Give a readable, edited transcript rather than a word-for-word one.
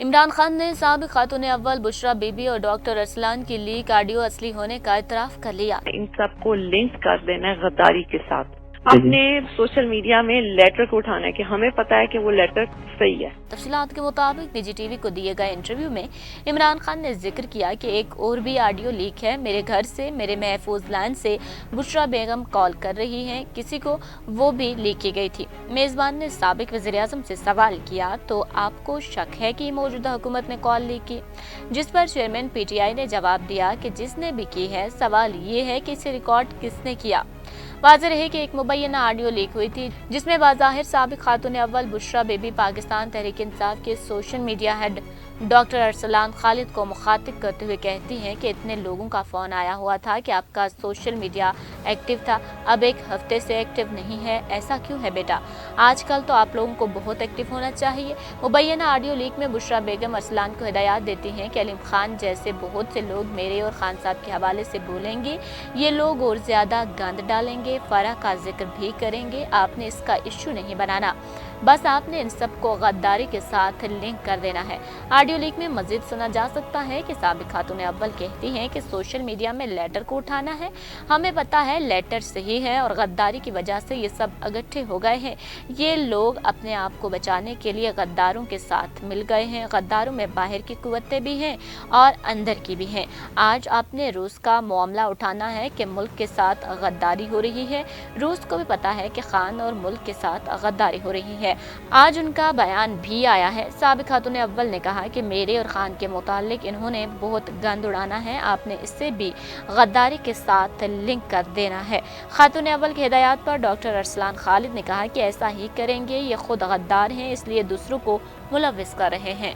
इमरान खान ने साबिक खातून अव्वल बुशरा बीबी और डॉक्टर अरसलान की लीक ऑडियो असली होने का इतराफ कर लिया। इन सबको लिंक कर देना है गद्दारी के साथ। आपने सोशल मीडिया में लेटर को उठाना है कि हमें पता है कि वो लेटर सही है। तफसीलात के मुताबिक निजी टीवी को दिए गए इंटरव्यू में इमरान खान ने जिक्र किया कि एक और भी ऑडियो लीक है। मेरे घर से, मेरे महफूज लैंड से बुशरा बेगम कॉल कर रही हैं, किसी को वो भी लीक की गई थी। मेजबान ने साबिक वज़ीर-ए-आज़म से सवाल किया, तो आपको शक है कि मौजूदा हुकूमत ने कॉल लीक की? जिस पर चेयरमैन पीटीआई ने जवाब दिया कि जिसने भी की है, सवाल ये है कि इसे रिकॉर्ड किसने किया। वाज़ेह रहे कि एक मुबैना ऑडियो लीक हुई थी जिसमें बाज़ाहिर साबिक खातून अव्वल बुशरा बेबी पाकिस्तान तहरीक इंसाफ के social media head doctor Arsalan Khalid को मुखातिब करते हुए कहती हैं कि इतने लोगों का फ़ोन आया हुआ था कि आपका सोशल मीडिया एक्टिव था, अब एक हफ्ते से एक्टिव नहीं है, ऐसा क्यों है बेटा? आजकल तो आप लोगों को बहुत एक्टिव होना चाहिए। मुबैना ऑडियो लीक में बुशरा बेगम अरसलान को हिदायत देती हैं कि अलीम खान जैसे बहुत से लोग मेरे और खान साहब के हवाले से बोलेंगे, ये लोग और ज़्यादा गंद डालेंगे, फराह का जिक्र भी करेंगे। आपने इसका इशू नहीं बनाना, बस आपने इन सबको गद्दारी के साथ लिंक कर देना है। ऑडियो लीक में मजीद सुना जा सकता है कि साबिक खातून अव्वल कहती हैं कि सोशल मीडिया में लेटर को उठाना है, हमें पता है लेटर सही है और गद्दारी की वजह से ये सब इकट्ठे हो गए हैं। ये लोग अपने आप को बचाने के लिए गद्दारों के साथ मिल गए हैं। गद्दारों में बाहर की कुव्वतें भी हैं और अंदर की भी हैं। आज आपने रूस का मामला उठाना है कि मुल्क के साथ गद्दारी हो रही है। रूस को भी पता है कि खान और मुल्क के साथ गद्दारी हो रही है। आज उनका बयान भी आया है। साबिक खातून अव्वल ने कहा कि मेरे और खान के मुतालिक इन्होंने बहुत गंद उड़ाना है, आपने इससे भी गद्दारी के साथ लिंक कर देना है। खातून अव्वल की हिदायत पर डॉक्टर अरसलान खालिद ने कहा कि ऐसा ही करेंगे, ये खुद गद्दार हैं, इसलिए दूसरों को मुलव्विस कर रहे हैं।